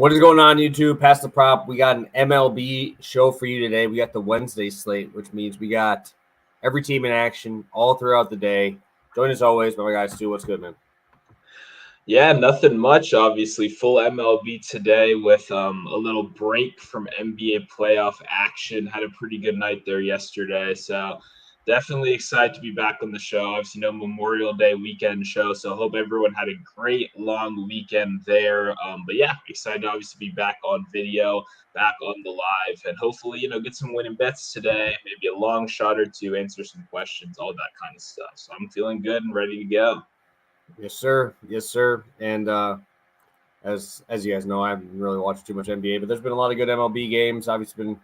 What is going on, YouTube? Pass the prop. We got an MLB show for you today. We got the Wednesday slate, which means we got every team in action all throughout the day. Join as always by my guy Stu. What's good, man? Yeah, nothing much. Obviously, full MLB today with a little break from NBA playoff action. Had a pretty good night there yesterday, so definitely excited to be back on the show. Obviously, no Memorial Day weekend show, so hope everyone had a great long weekend there. But yeah, excited to obviously be back on video, back on the live, and hopefully get some winning bets today. Maybe a long shot or two, answer some questions, all that kind of stuff. So I'm feeling good and ready to go. Yes, sir. Yes, sir. And as you guys know, I haven't really watched too much NBA, but there's been a lot of good MLB games. Obviously, been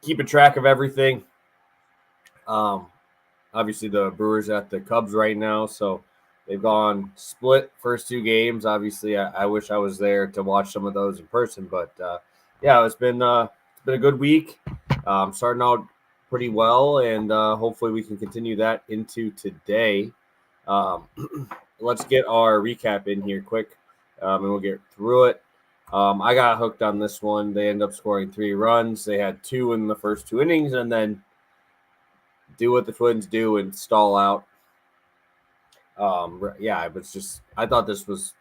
keeping track of everything. Obviously, the Brewers at the Cubs right now, so they've gone split first two games. Obviously, I wish I was there to watch some of those in person, but yeah, it's been a good week. Starting out pretty well, and hopefully we can continue that into today. Let's get our recap in here quick, and we'll get through it. I got hooked on this one. They end up scoring 3 runs. They had 2 in the first 2 innings, and then do what the Twins do and stall out. Yeah, it was just I thought this was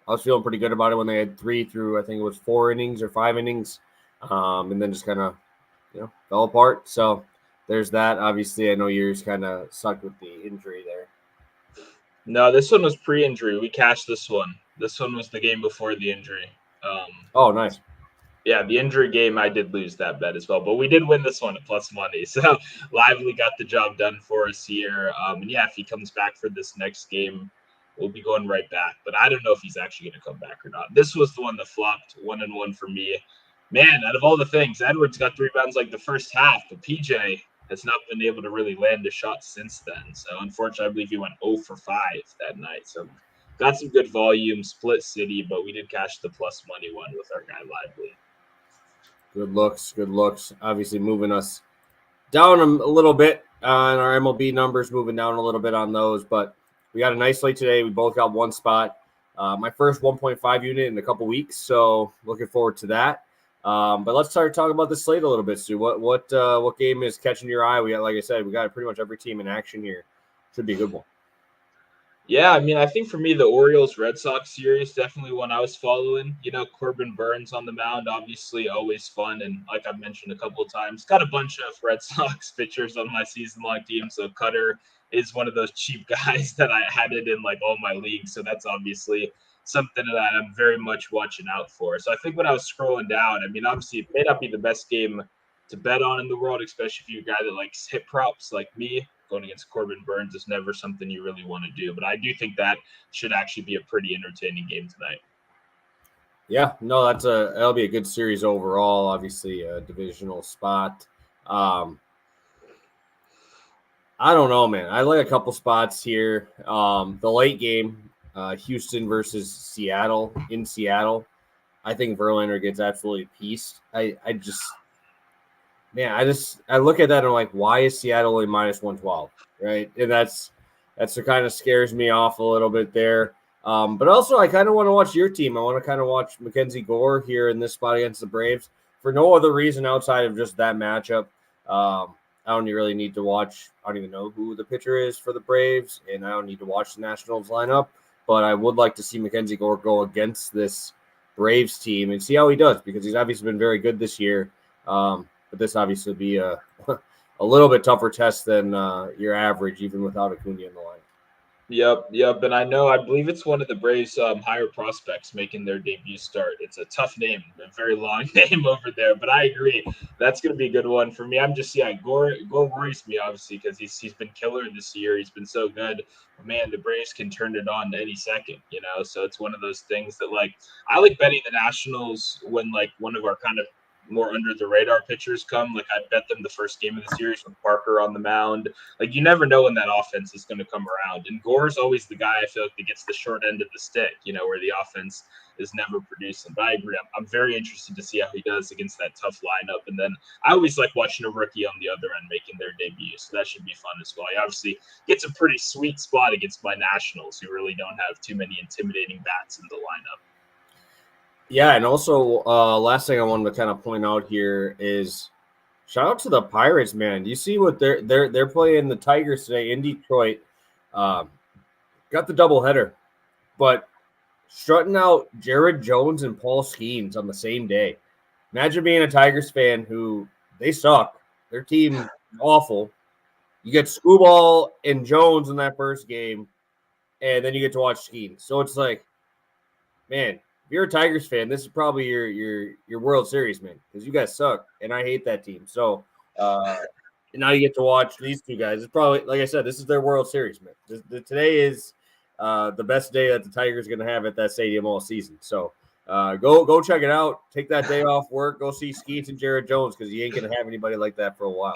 I was feeling pretty good about it when they had 3 through I think it was 4 innings or 5 innings, and then just kind of fell apart. So there's that. Obviously, I know yours kind of sucked with the injury there. No, this one was pre-injury. We cashed this one. This one was the game before the injury. Oh, nice. Yeah, the injury game, I did lose that bet as well, but we did win this one at plus money. So Lively got the job done for us here. And yeah, if he comes back for this next game, we'll be going right back. But I don't know if he's actually going to come back or not. This was the one that flopped 1-1 for me. Man, out of all the things, Edwards got 3 rebounds like the first half, but PJ has not been able to really land a shot since then. So unfortunately, I believe he went 0 for 5 that night. So got some good volume, split city, but we did cash the plus money one with our guy Lively. Good looks. Obviously, moving us down a little bit on our MLB numbers, moving down a little bit on those. But we got a nice slate today. We both got one spot. My first 1.5 unit in a couple weeks, so looking forward to that. But let's start talking about the slate a little bit, Stu. What game is catching your eye? We got, like I said, we got pretty much every team in action here. Should be a good one. Yeah, I mean, I think for me, the Orioles-Red Sox series, definitely one I was following. Corbin Burns on the mound, obviously always fun. And like I've mentioned a couple of times, got a bunch of Red Sox pitchers on my season-long team. So Cutter is one of those cheap guys that I had it in like all my leagues. So that's obviously something that I'm very much watching out for. So I think when I was scrolling down, I mean, obviously it may not be the best game to bet on in the world, especially if you're a guy that likes hit props like me. Going against Corbin Burns is never something you really want to do. But I do think that should actually be a pretty entertaining game tonight. Yeah, no, that'll be a good series overall. Obviously, a divisional spot. I don't know, man. I like a couple spots here. The late game, Houston versus Seattle in Seattle. I think Verlander gets absolutely pieced. I look at that and I'm like, why is Seattle only minus 112, right? And that's what kind of scares me off a little bit there. But also, I kind of want to watch your team. I want to kind of watch Mackenzie Gore here in this spot against the Braves for no other reason outside of just that matchup. I don't really need to watch. I don't even know who the pitcher is for the Braves, and I don't need to watch the Nationals lineup. But I would like to see Mackenzie Gore go against this Braves team and see how he does because he's obviously been very good this year. But this obviously would be a little bit tougher test than your average, even without Acuna in the line. Yep. And I believe it's one of the Braves' higher prospects making their debut start. It's a tough name, a very long name over there, but I agree. That's going to be a good one for me. Gore worries me, obviously, because he's been killer this year. He's been so good. But man, the Braves can turn it on any second, So it's one of those things that, like, I like betting the Nationals when, like, one of our kind of more under the radar pitchers come. Like I bet them the first game of the series with Parker on the mound. Like you never know when that offense is going to come around. And Gore's always the guy I feel like that gets the short end of the stick, where the offense is never producing. But I agree. I'm very interested to see how he does against that tough lineup. And then I always like watching a rookie on the other end making their debut. So that should be fun as well. He obviously gets a pretty sweet spot against my Nationals who really don't have too many intimidating bats in the lineup. Yeah, and also last thing I wanted to kind of point out here is shout out to the Pirates, man. Do you see what they're playing the Tigers today in Detroit? Um, got the doubleheader, but strutting out Jared Jones and Paul Skeens on the same day. Imagine being a Tigers fan who they suck. Their team awful. You get Scooball and Jones in that first game, and then you get to watch Skeens. So it's like, man, if you're a Tigers fan, this is probably your World Series, man, because you guys suck, and I hate that team. So and now you get to watch these two guys. It's probably, like I said, this is their World Series, man. Today is the best day that the Tigers are going to have at that stadium all season. So go check it out. Take that day off work. Go see Skeets and Jared Jones because you ain't going to have anybody like that for a while.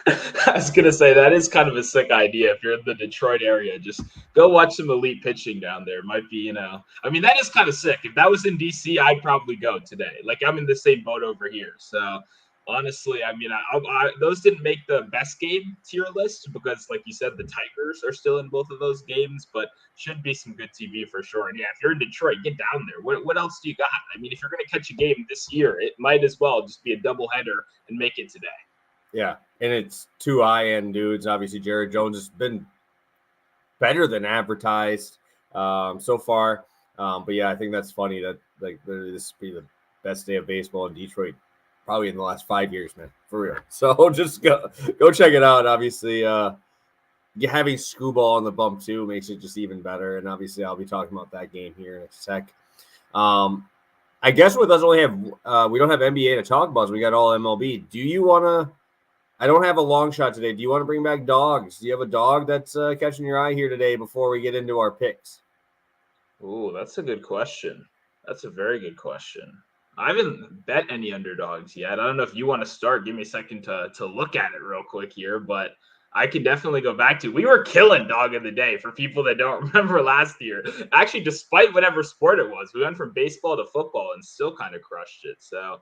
I was gonna say that is kind of a sick idea. If you're in the Detroit area, just go watch some elite pitching down there. Might be, I mean, that is kind of sick. If that was in DC, I'd probably go today. Like I'm in the same boat over here. So honestly, I mean, those didn't make the best game tier list because, like you said, the Tigers are still in both of those games, but should be some good TV for sure. And yeah, if you're in Detroit, get down there. What else do you got? I mean, if you're gonna catch a game this year, it might as well just be a doubleheader and make it today. Yeah, and it's two high-end dudes. Obviously, Jared Jones has been better than advertised so far. But yeah, I think that's funny that like this be the best day of baseball in Detroit probably in the last 5 years, man, for real. So just go check it out. Obviously, having Scooball on the bump too makes it just even better. And obviously, I'll be talking about that game here in a sec. I guess with us only have we don't have NBA to talk about, so we got all MLB. Do you want to? I don't have a long shot today. Do you want to bring back dogs? Do you have a dog that's catching your eye here today before we get into our picks? Ooh, that's a good question. That's a very good question. I haven't bet any underdogs yet. I don't know if you want to start. Give me a second to look at it real quick here, but I can definitely go back to. We were killing dog of the day for people that don't remember last year. Actually, despite whatever sport it was, we went from baseball to football and still kind of crushed it. So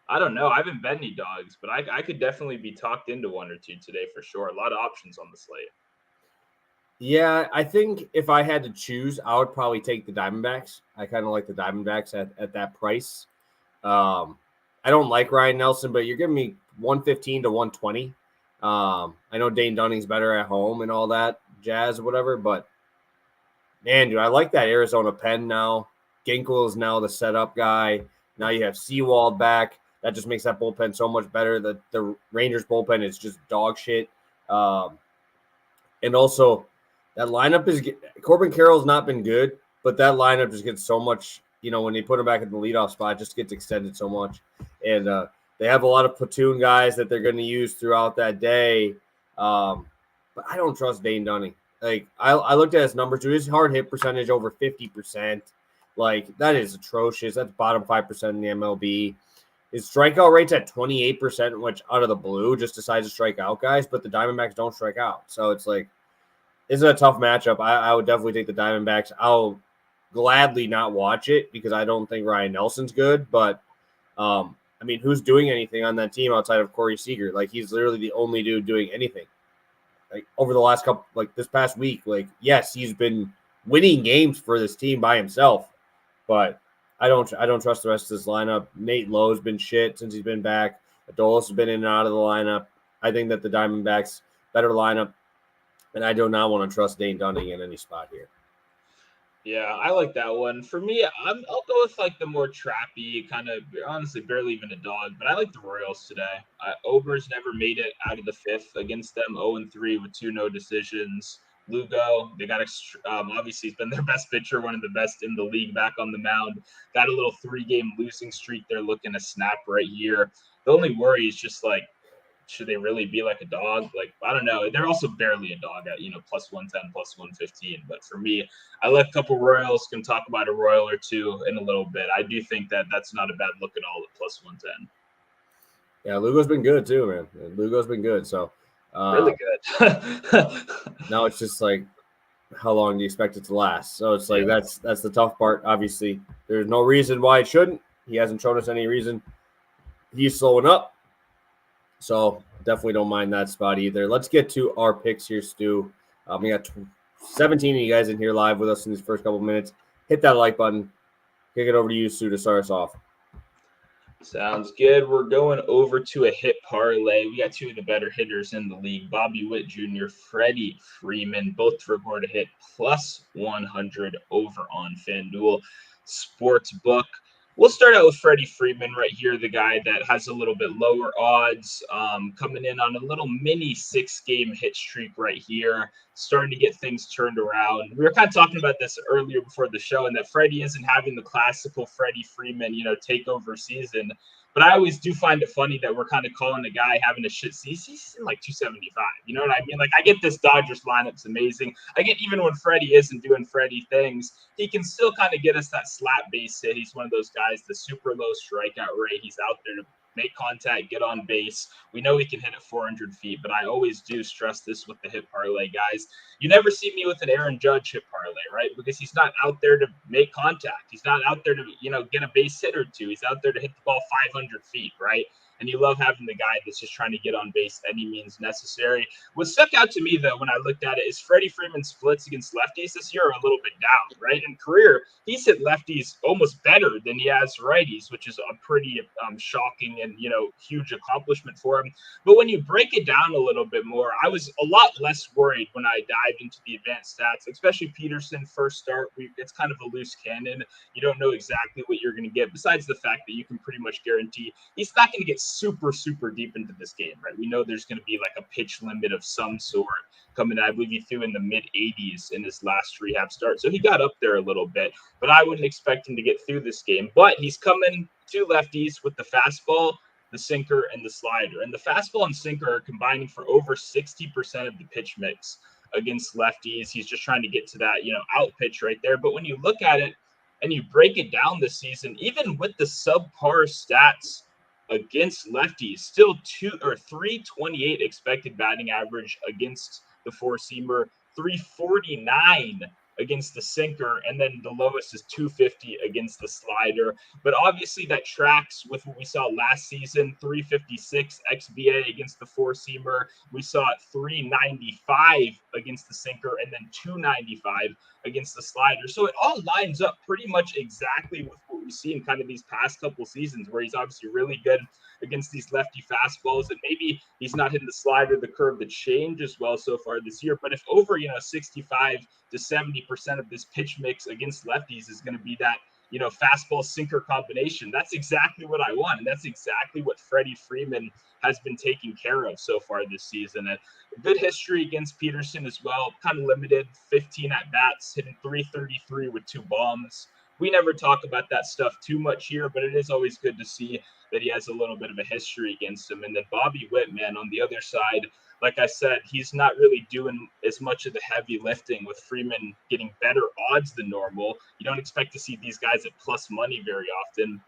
I don't know. I haven't bet any dogs, but I could definitely be talked into one or two today for sure. A lot of options on the slate. Yeah, I think if I had to choose, I would probably take the Diamondbacks. I kind of like the Diamondbacks at that price. I don't like Ryan Nelson, but you're giving me 115 to 120. I know Dane Dunning's better at home and all that jazz or whatever, but man, dude, I like that Arizona pen now. Ginkel is now the setup guy. Now you have Seawald back. That just makes that bullpen so much better. The Rangers bullpen is just dog shit. And also, that lineup is Corbin Carroll's not been good, but that lineup just gets so much. When they put him back in the leadoff spot, it just gets extended so much. And they have a lot of platoon guys that they're going to use throughout that day. But I don't trust Dane Dunning. Like I looked at his numbers too. His hard hit percentage over 50%. Like that is atrocious. That's bottom 5% in the MLB. His strikeout rate's at 28%, which out of the blue just decides to strike out guys, but the Diamondbacks don't strike out. So it's like, it's a tough matchup. I would definitely take the Diamondbacks. I'll gladly not watch it because I don't think Ryan Nelson's good. But, I mean, who's doing anything on that team outside of Corey Seager? Like, he's literally the only dude doing anything. Like, over the last couple, like, this past week, like, yes, he's been winning games for this team by himself. But I don't trust the rest of this lineup. Nate Lowe's been shit since he's been back. Adolis has been in and out of the lineup. I think that the Diamondbacks better lineup, and I do not want to trust Dane Dunning in any spot here. Yeah, I like that one. For me, I'll go with like the more trappy kind of, honestly, barely even a dog. But I like the Royals today. Ober's never made it out of the fifth against them, 0-3 with 2 no decisions. Lugo, they got obviously he's been their best pitcher, one of the best in the league back on the mound. Got a little 3-game losing streak they're looking to snap right here. The only worry is just like, should they really be like a dog? Like, I don't know. They're also barely a dog at, plus 110, plus 115. But for me, I like a couple Royals. Can talk about a Royal or two in a little bit. I do think that that's not a bad look at all at plus 110. Yeah, Lugo's been good too, man. Lugo's been good. So really good. Now it's just like, how long do you expect it to last? So it's like that's the tough part. Obviously, there's no reason why it shouldn't. He hasn't shown us any reason. He's slowing up. So definitely don't mind that spot either. Let's get to our picks here, Stu. We got 17 of you guys in here live with us in these first couple minutes. Hit that like button. kick it over to you, Sue, to start us off. Sounds good. We're going over to a hit parlay. We got two of the better hitters in the league, Bobby Witt Jr., Freddie Freeman, both to record a hit plus 100 over on FanDuel Sportsbook. We'll start out with Freddie Freeman right here, the guy that has a little bit lower odds, coming in on a little mini 6-game hit streak right here, starting to get things turned around. We were kind of talking about this earlier before the show, and that Freddie isn't having the classical Freddie Freeman, takeover season. But I always do find it funny that we're kind of calling the guy having a shit season. He's in like 275. You know what I mean? Like, I get this Dodgers lineup's amazing. I get even when Freddie isn't doing Freddie things, he can still kind of get us that slap base hit. He's one of those guys, the super low strikeout rate. He's out there to make contact, get on base. We know he can hit at 400 feet, but I always do stress this with the hit parlay guys. You never see me with an Aaron Judge hit parlay, right? Because he's not out there to make contact. He's not out there to, get a base hit or two. He's out there to hit the ball 500 feet, right? And you love having the guy that's just trying to get on base any means necessary. What stuck out to me, though, when I looked at it, is Freddie Freeman's splits against lefties this year are a little bit down, right? In career, he's hit lefties almost better than he has righties, which is a pretty shocking and, huge accomplishment for him. But when you break it down a little bit more, I was a lot less worried when I dived into the advanced stats, especially Peterson first start. It's kind of a loose cannon. You don't know exactly what you're going to get, besides the fact that you can pretty much guarantee he's not going to get super, super deep into this game, right? We know there's going to be like a pitch limit of some sort coming. I believe he threw in the mid-80s in his last rehab start. So he got up there a little bit, but I wouldn't expect him to get through this game. But he's coming to lefties with the fastball, the sinker, and the slider. And the fastball and sinker are combining for over 60% of the pitch mix against lefties. He's just trying to get to that, out pitch right there. But when you look at it and you break it down this season, even with the subpar stats against lefties, still 328 expected batting average against the four-seamer, 349 against the sinker, and then the lowest is 250 against the slider. But obviously that tracks with what we saw last season, 356 XBA against the four-seamer. We saw it 395 against the sinker, and then 295 against the slider. So it all lines up pretty much exactly with what we see in kind of these past couple seasons, where he's obviously really good against these lefty fastballs, and maybe he's not hitting the slider, the curve, the change as well so far this year. But if over 65 to 70% of this pitch mix against lefties is going to be that fastball sinker combination, that's exactly what I want, and that's exactly what Freddie Freeman has been taking care of so far this season. And good history against Peterson as well, kind of limited, 15 at bats, hitting 333 with 2 bombs. We never talk about that stuff too much here, but it is always good to see that he has a little bit of a history against him. And then Bobby Witt, man, on the other side, like I said, he's not really doing as much of the heavy lifting, with Freeman getting better odds than normal. You don't expect to see these guys at plus money very often.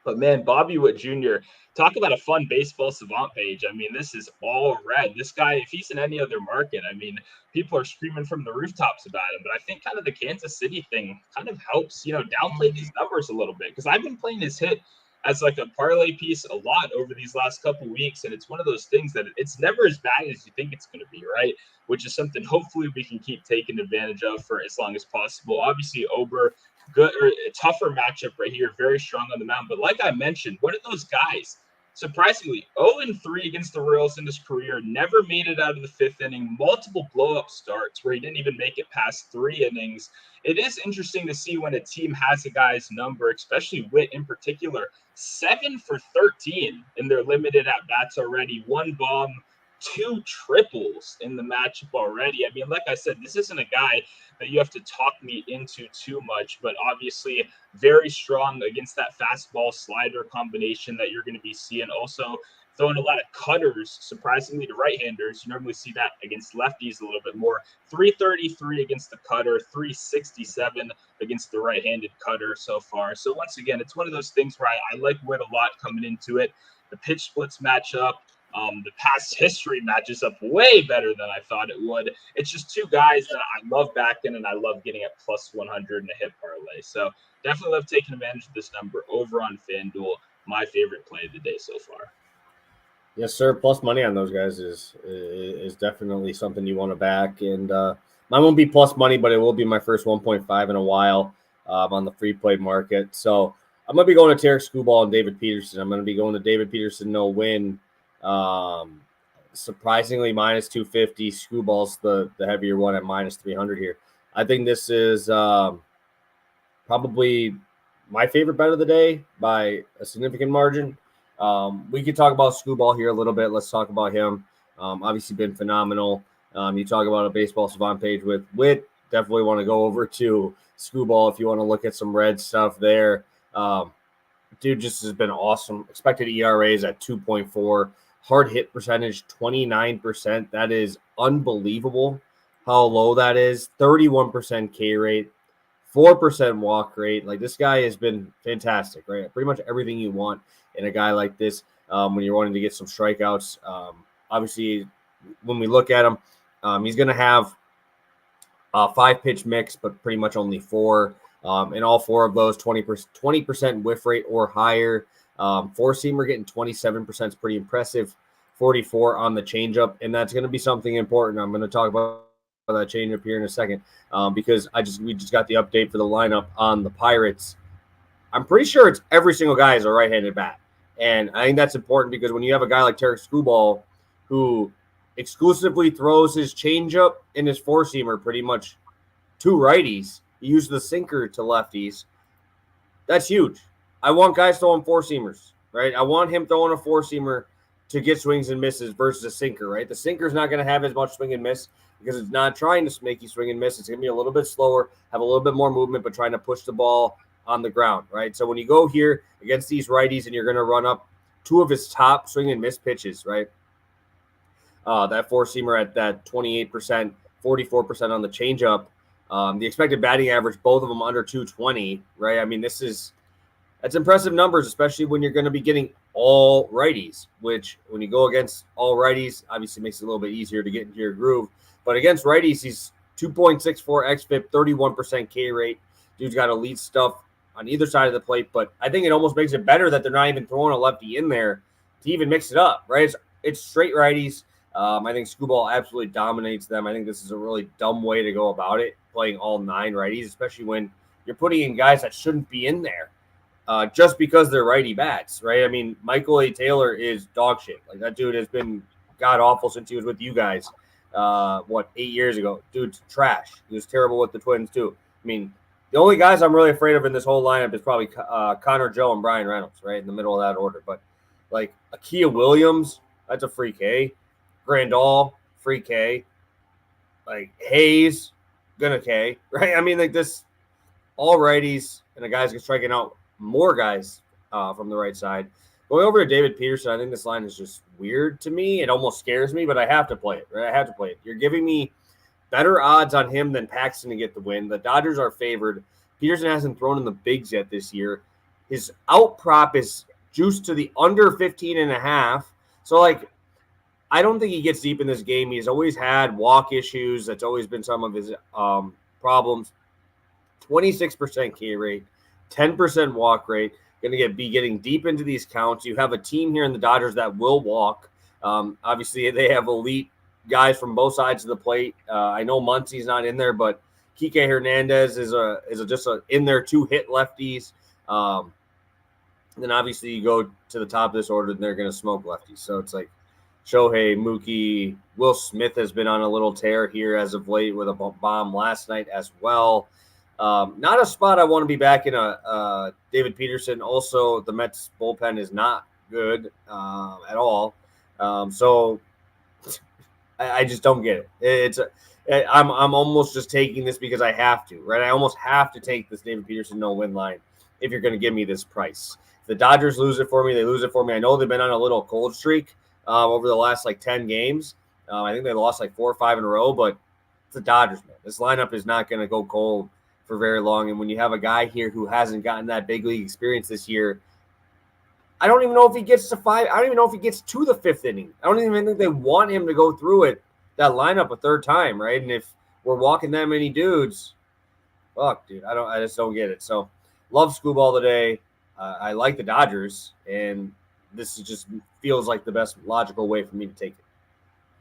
But, man, Bobby Witt Jr., talk about a fun baseball savant page. I mean, this is all red. This guy, if he's in any other market, I mean, people are screaming from the rooftops about him. But I think kind of the Kansas City thing kind of helps, downplay these numbers a little bit, because I've been playing his hit as like a parlay piece a lot over these last couple weeks. And it's one of those things that it's never as bad as you think it's going to be, right? Which is something hopefully we can keep taking advantage of for as long as possible. Obviously, Ober, good, or a tougher matchup right here, very strong on the mound. But like I mentioned, one of those guys, surprisingly, 0-3 against the Royals in his career, never made it out of the 5th inning, multiple blow-up starts where he didn't even make it past 3 innings. It is interesting to see when a team has a guy's number, especially Witt in particular, 7 for 13 in their limited at-bats already, 1 bomb, 2 triples in the matchup already. I mean, like I said, this isn't a guy that you have to talk me into too much, but obviously very strong against that fastball slider combination that you're going to be seeing. Also throwing a lot of cutters, surprisingly, to right-handers. You normally see that against lefties a little bit more. 333 against the cutter, 367 against the right-handed cutter so far. So once again, it's one of those things where I like Witt a lot coming into it. The pitch splits match up. The past history matches up way better than I thought it would. It's just two guys that I love backing, and I love getting at plus 100 in a hit parlay. So definitely love taking advantage of this number over on FanDuel. My favorite play of the day so far. Yes, sir. Plus money on those guys is definitely something you want to back. And mine won't be plus money, but it will be my first 1.5 in a while. on the free play market. So I'm going to be going to Tarek Skubal and David Peterson. I'm going to be going to David Peterson, no win. Surprisingly, minus 250. Skubal's the heavier one at minus 300 here. I think this is probably my favorite bet of the day by a significant margin. We could talk about Skubal here a little bit. Let's talk about him. Obviously been phenomenal. You talk about a baseball savant page with Wit. Definitely want to go over to Skubal if you want to look at some red stuff there. Dude just has been awesome. Expected ERAs at 2.4. Hard hit percentage, 29%. That is unbelievable how low that is. 31% K rate, 4% walk rate. Like, this guy has been fantastic, right? Pretty much everything you want in a guy like this when you're wanting to get some strikeouts. Obviously, when we look at him, he's going to have a 5-pitch mix, but pretty much only 4. And all 4 of those, 20% whiff rate or higher. 4-seamer getting 27% is pretty impressive. 44 on the changeup, and that's going to be something important. I'm going to talk about that changeup here in a second because we just got the update for the lineup on the Pirates. I'm pretty sure it's every single guy is a right-handed bat, and I think that's important because when you have a guy like Tarek Skubal who exclusively throws his changeup and his 4-seamer pretty much to righties, he uses the sinker to lefties. That's huge. I want guys throwing 4-seamers, right? I want him throwing a 4-seamer to get swings and misses versus a sinker, right? The sinker is not going to have as much swing and miss because it's not trying to make you swing and miss. It's going to be a little bit slower, have a little bit more movement, but trying to push the ball on the ground, right? So when you go here against these righties and you're going to run up 2 of his top swing and miss pitches, right? That 4-seamer at that 28%, 44% on the changeup. The expected batting average, both of them under 220, right? I mean, that's impressive numbers, especially when you're going to be getting all righties, which when you go against all righties, obviously makes it a little bit easier to get into your groove. But against righties, he's 2.64 xFIP, 31% K rate. Dude's got elite stuff on either side of the plate, but I think it almost makes it better that they're not even throwing a lefty in there to even mix it up, right? It's straight righties. I think Skubal absolutely dominates them. I think this is a really dumb way to go about it, playing all 9 righties, especially when you're putting in guys that shouldn't be in there. Just because they're righty bats, right? I mean, Michael A. Taylor is dog shit. Like, that dude has been god awful since he was with you guys. 8 years ago? Dude's trash. He was terrible with the Twins too. I mean, the only guys I'm really afraid of in this whole lineup is probably Connor Joe and Brian Reynolds, right in the middle of that order. But like Akia Williams, that's a free K. Grandal, free K. Like Hayes, gonna K, right? I mean, like this, all righties, and the guys get striking out more guys from the right side. Going over to David Peterson, I think this line is just weird to me. It almost scares me, but I have to play it, right? I have to play it. You're giving me better odds on him than Paxton to get the win. The Dodgers are favored. Peterson hasn't thrown in the bigs yet this year. His out prop is juiced to the under 15.5. So, like, I don't think he gets deep in this game. He's always had walk issues. That's always been some of his problems. 26% K rate. 10% walk rate. Going to be getting deep into these counts. You have a team here in the Dodgers that will walk. Obviously, they have elite guys from both sides of the plate. I know Muncie's not in there, but Kike Hernandez is just in there 2 hit lefties. Then obviously you go to the top of this order, and they're going to smoke lefties. So it's like Shohei, Mookie, Will Smith has been on a little tear here as of late with a bomb last night as well. Not a spot I want to be back in a David Peterson. Also, the Mets bullpen is not good at all. So I just don't get it. I'm almost just taking this because I have to, right? I almost have to take this David Peterson no-win line if you're going to give me this price. If the Dodgers lose it for me, they lose it for me. I know they've been on a little cold streak over the last 10 games. I think they lost 4 or 5 in a row, but it's the Dodgers, man. This lineup is not going to go cold for very long. And when you have a guy here who hasn't gotten that big league experience this year, I don't even know if he gets to 5. I don't even know if he gets to the 5th inning. I don't even think they want him to go through that lineup a third time, right? And if we're walking that many dudes, fuck, dude, I just don't get it. So love Skubal today. I like the Dodgers, and this just feels like the best logical way for me to take it.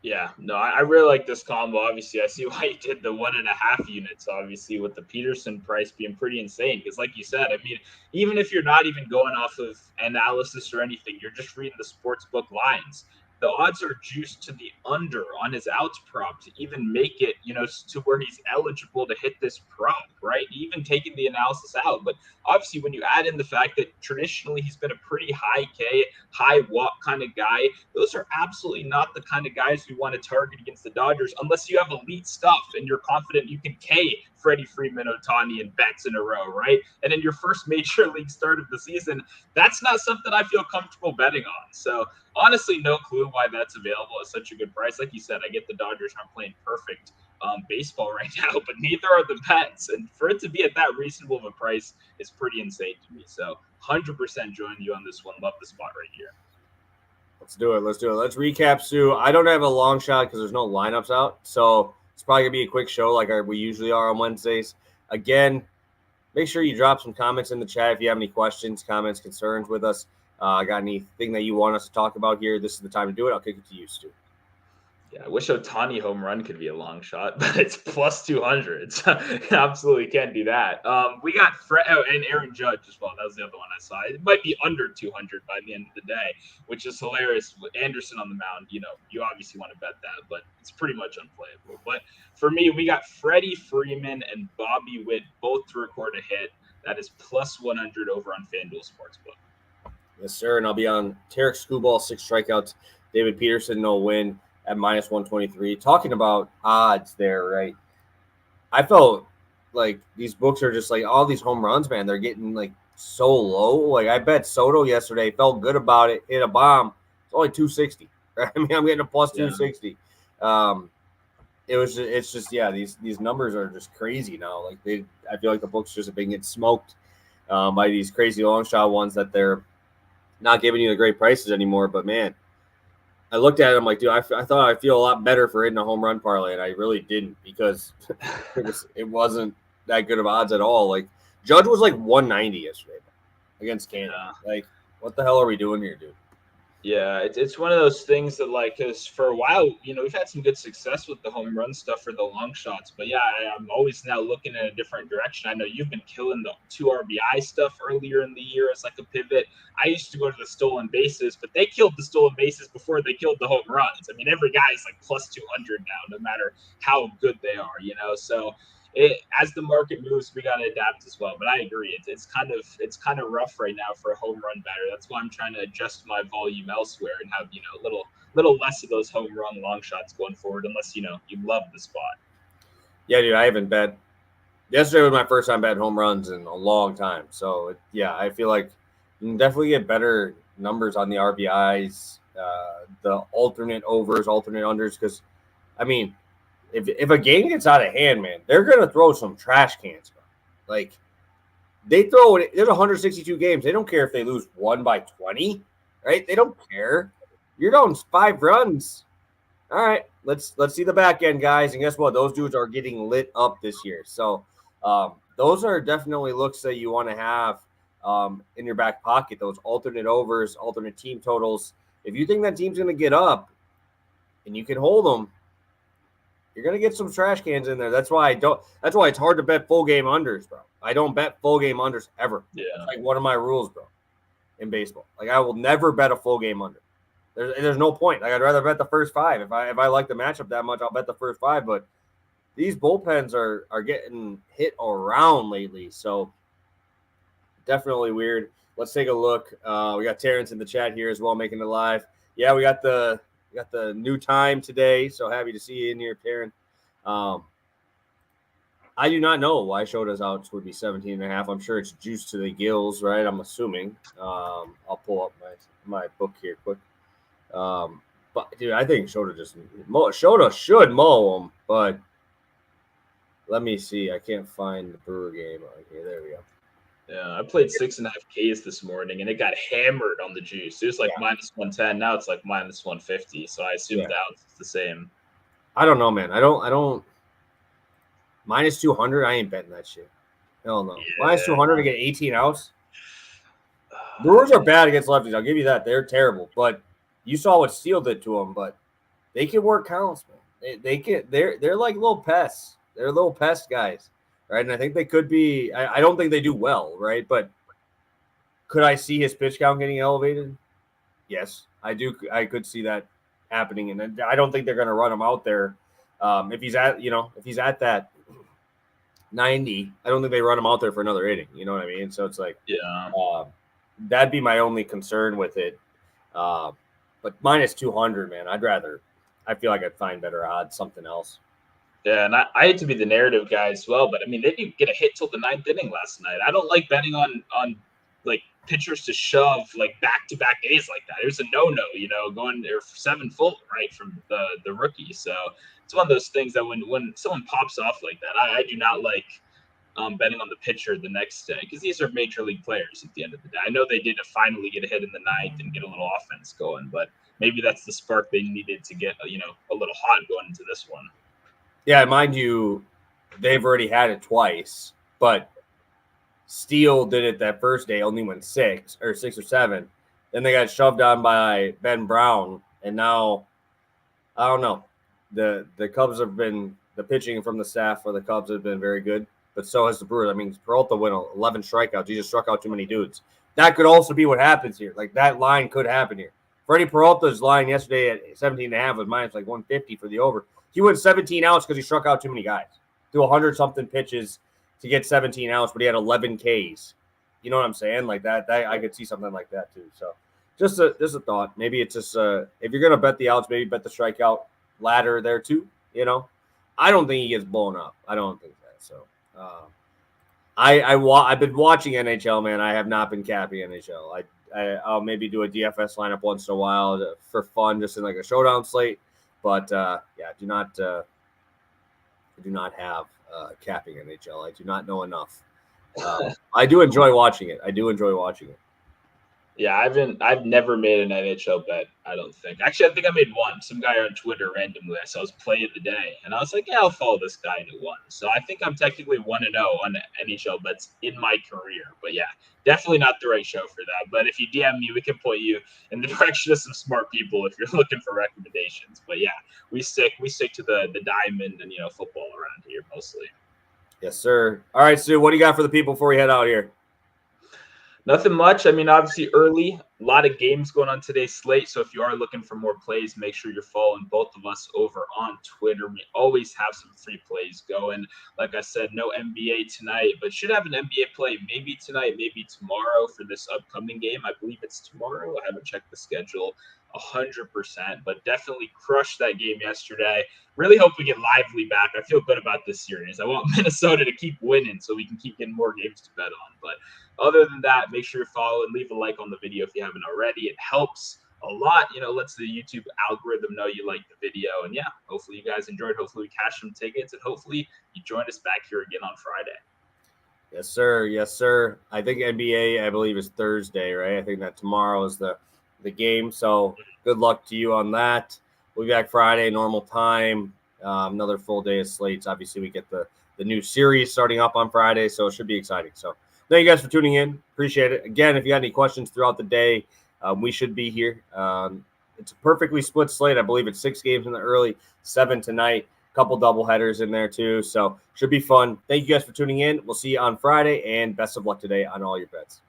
Yeah, no, I really like this combo. Obviously, I see why you did the 1.5 units, obviously, with the Peterson price being pretty insane. Because, like you said, I mean, even if you're not even going off of analysis or anything, you're just reading the sports book lines. The odds are juiced to the under on his outs prop to even make it, to where he's eligible to hit this prop, right? Even taking the analysis out. But obviously, when you add in the fact that traditionally he's been a pretty high K, high walk kind of guy, those are absolutely not the kind of guys we want to target against the Dodgers unless you have elite stuff and you're confident you can K Freddie Freeman, Ohtani, and Betts in a row, right? And in your first major league start of the season, that's not something I feel comfortable betting on. So honestly, no clue why that's available at such a good price. Like you said, I get the Dodgers aren't playing perfect baseball right now, but neither are the Mets. And for it to be at that reasonable of a price is pretty insane to me. So 100% join you on this one. Love the spot right here. Let's do it. Let's recap, Sue. I don't have a long shot because there's no lineups out. So it's probably going to be a quick show like we usually are on Wednesdays. Again, make sure you drop some comments in the chat if you have any questions, comments, concerns with us. Got anything that you want us to talk about here? This is the time to do it. I'll kick it to you, Stu. Yeah, I wish Ohtani home run could be a long shot, but it's plus 200. So absolutely can't do that. We got and Aaron Judge as well. That was the other one I saw. It might be under 200 by the end of the day, which is hilarious. With Anderson on the mound, you obviously want to bet that, but it's pretty much unplayable. But for me, we got Freddie Freeman and Bobby Witt both to record a hit. That is plus 100 over on FanDuel Sportsbook. Yes, sir. And I'll be on Tarek Skubal, 6 strikeouts. David Peterson, no win at minus 123. Talking about odds there, right? I felt like these books are just like all these home runs, man. They're getting like so low. Like I bet Soto yesterday, felt good about it, hit a bomb. It's only 260. Right? I mean, I'm getting a plus 260. It's just these numbers are just crazy now. Like I feel like the books just have been getting smoked by these crazy long shot ones that they're not giving you the great prices anymore. But man, I looked at it, I'm like, dude, I thought I'd feel a lot better for hitting a home run parlay, and I really didn't because it wasn't that good of odds at all. Like, Judge was like 190 yesterday against Canada. Like, what the hell are we doing here, dude? Yeah, it's one of those things that, like, because for a while, we've had some good success with the home run stuff for the long shots. But, yeah, I'm always now looking in a different direction. I know you've been killing the 2 RBI stuff earlier in the year as, like, a pivot. I used to go to the stolen bases, but they killed the stolen bases before they killed the home runs. I mean, every guy's, like, plus 200 now, no matter how good they are, So as the market moves, we got to adapt as well. But I agree, it's kind of rough right now for a home run batter. That's why I'm trying to adjust my volume elsewhere and have a little less of those home run long shots going forward. Unless you love the spot. Yeah, dude, I haven't bet. Yesterday was my first time betting home runs in a long time. So I feel like you can definitely get better numbers on the RBIs, the alternate overs, alternate unders. Because I mean, if a game gets out of hand, man, they're going to throw some trash cans, bro. Like, they throw it. There's 162 games. They don't care if they lose 1 by 20, right? They don't care. You're down 5 runs. All right, let's see the back end, guys. And guess what? Those dudes are getting lit up this year. So those are definitely looks that you want to have in your back pocket, those alternate overs, alternate team totals. If you think that team's going to get up and you can hold them, you're going to get some trash cans in there. That's why it's hard to bet full game unders, bro. I don't bet full game unders ever. Yeah. It's like one of my rules, bro, in baseball. Like, I will never bet a full game under. There's no point. Like, I'd rather bet the first 5. If I like the matchup that much, I'll bet the first 5. But these bullpens are getting hit around lately. So definitely weird. Let's take a look. We got Terrence in the chat here as well, making it live. Yeah, we got the new time today, so happy to see you in here, Taryn. I do not know why Shota's outs would be 17.5. I'm sure it's juice to the gills, right? I'm assuming. I'll pull up my book here quick. But dude, I think Shota should mow him, but let me see. I can't find the Brewer game on here. There we go. Yeah, I played 6.5 Ks this morning, and it got hammered on the juice. It was like minus 110. Now it's like minus 150. So I assume the outs is the same. I don't know, man. I don't. Minus 200. I ain't betting that shit. Hell no. Yeah. Minus 200 to get 18 outs. Brewers are bad against lefties. I'll give you that. They're terrible. But you saw what Steele did to them. But they can work counts, man. They can. They're like little pests. They're little pest guys, right? And I think they could be. I don't think they do well, right? But could I see his pitch count getting elevated? Yes, I do. I could see that happening, and I don't think they're going to run him out there. If he's at that 90, I don't think they run him out there for another inning. You know what I mean? So it's like, that'd be my only concern with it. But minus 200, man, I feel like I'd find better odds, something else. Yeah, and I hate to be the narrative guy as well, but I mean, they didn't get a hit till the 9th inning last night. I don't like betting on like pitchers to shove like back-to-back days like that. It was a no-no, going there 7 full right from the rookie. So it's one of those things that when someone pops off like that, I do not like betting on the pitcher the next day, because these are major league players at the end of the day. I know they did finally get a hit in the 9th and get a little offense going, but maybe that's the spark they needed to get a little hot going into this one. Yeah, mind you, they've already had it twice, but Steele did it that first day, only went 6 or 7. Then they got shoved on by Ben Brown, and now I don't know. The Cubs have been, the pitching from the staff for the Cubs have been very good, but so has the Brewers. I mean, Peralta went 11 strikeouts. He just struck out too many dudes. That could also be what happens here. Like, that line could happen here. Freddie Peralta's line yesterday at 17.5 was minus like 150 for the over. He went 17 outs because he struck out too many guys. Threw 100-something pitches to get 17 outs, but he had 11 Ks. You know what I'm saying? Like that I could see something like that too. So just a thought. Maybe it's just if you're gonna bet the outs, maybe bet the strikeout ladder there too. I don't think he gets blown up. I don't think that. So I've been watching NHL, man. I have not been capping NHL. I'll maybe do a DFS lineup once in a while for fun, just in like a showdown slate. But I do not have capping NHL. I do not know enough. I do enjoy watching it. Yeah, I've never made an NHL bet, I don't think. Actually, I think I made one. Some guy on Twitter randomly, I saw his play of the day, and I was like, yeah, I'll follow this guy, and it won. So I think I'm technically 1-0 on NHL bets in my career. But yeah, definitely not the right show for that. But if you DM me, we can point you in the direction of some smart people if you're looking for recommendations. But yeah, we stick to the diamond and football around here mostly. Yes, sir. All right, Stu, what do you got for the people before we head out here? Nothing much. I mean, obviously early, a lot of games going on today's slate. So if you are looking for more plays, make sure you're following both of us over on Twitter. We always have some free plays going. Like I said, no NBA tonight, but should have an NBA play maybe tonight, maybe tomorrow for this upcoming game. I believe it's tomorrow. I haven't checked the schedule 100%, but definitely crushed that game yesterday. Really hope we get Lively back. I feel good about this series. I want Minnesota to keep winning so we can keep getting more games to bet on. But other than that, make sure you follow and leave a like on the video if you haven't already. It helps a lot. Lets the YouTube algorithm know you like the video. And yeah, hopefully you guys enjoyed. Hopefully we cashed some tickets, and hopefully you join us back here again on Friday. Yes, sir. Yes, sir. I think NBA, I believe, is Thursday, right? I think that tomorrow is the game. So good luck to you on that. We'll be back Friday, normal time. Another full day of slates. Obviously, we get the new series starting up on Friday, so it should be exciting. So thank you guys for tuning in. Appreciate it. Again, if you got any questions throughout the day, we should be here. It's a perfectly split slate. I believe it's 6 games in the early, 7 tonight. A couple doubleheaders in there too. So should be fun. Thank you guys for tuning in. We'll see you on Friday, and best of luck today on all your bets.